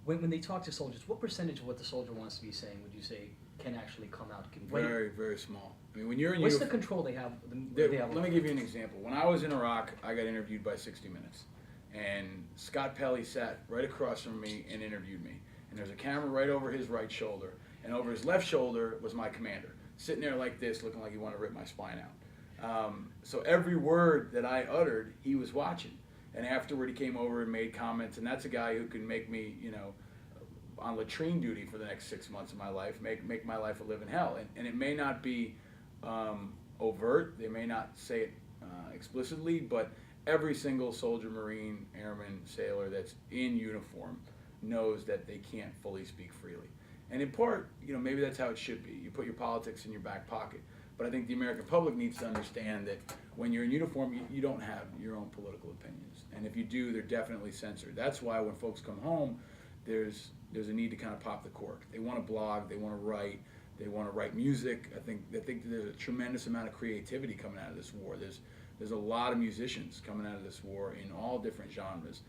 when they talk to soldiers, what percentage of what the soldier wants to be saying would you say can actually come out? Very, very small. I mean, when you're in what's the control they have? Let me give you an example. When I was in Iraq, I got interviewed by 60 Minutes. And Scott Pelley sat right across from me and interviewed me. And there's a camera right over his right shoulder. And over his left shoulder was my commander, sitting there like this, looking like he wanted to rip my spine out. So every word that I uttered, he was watching. And afterward, he came over and made comments. And that's a guy who can make me, on latrine duty for the next 6 months of my life, make my life a living hell. And it may not be overt. They may not say it explicitly, but every single soldier, Marine, airman, sailor that's in uniform knows that they can't fully speak freely. And in part, maybe that's how it should be. You put your politics in your back pocket. But I think the American public needs to understand that when you're in uniform, you don't have your own political opinions. And if you do, they're definitely censored. That's why when folks come home, there's a need to kind of pop the cork. They want to blog, they want to write, they want to write music. I think there's a tremendous amount of creativity coming out of this war. There's a lot of musicians coming out of this war in all different genres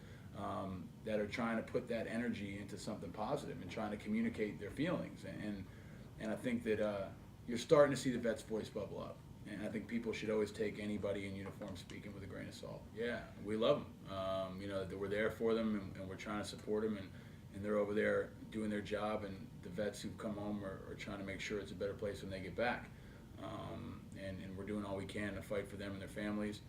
that are trying to put that energy into something positive and trying to communicate their feelings. And I think that you're starting to see the vets' voice bubble up. And I think people should always take anybody in uniform speaking with a grain of salt. Yeah, we love them. That we're there for them and we're trying to support them. And they're over there doing their job, and the vets who come home are trying to make sure it's a better place when they get back. And we're doing all we can to fight for them and their families,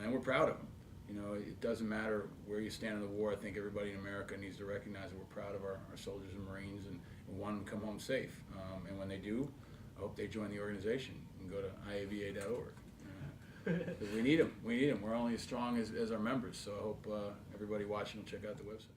and we're proud of them. It doesn't matter where you stand in the war. I think everybody in America needs to recognize that we're proud of our soldiers and Marines and want them to come home safe. And when they do, I hope they join the organization and go to iava.org. We need them. We need them. We're only as strong as our members, so I hope everybody watching will check out the website.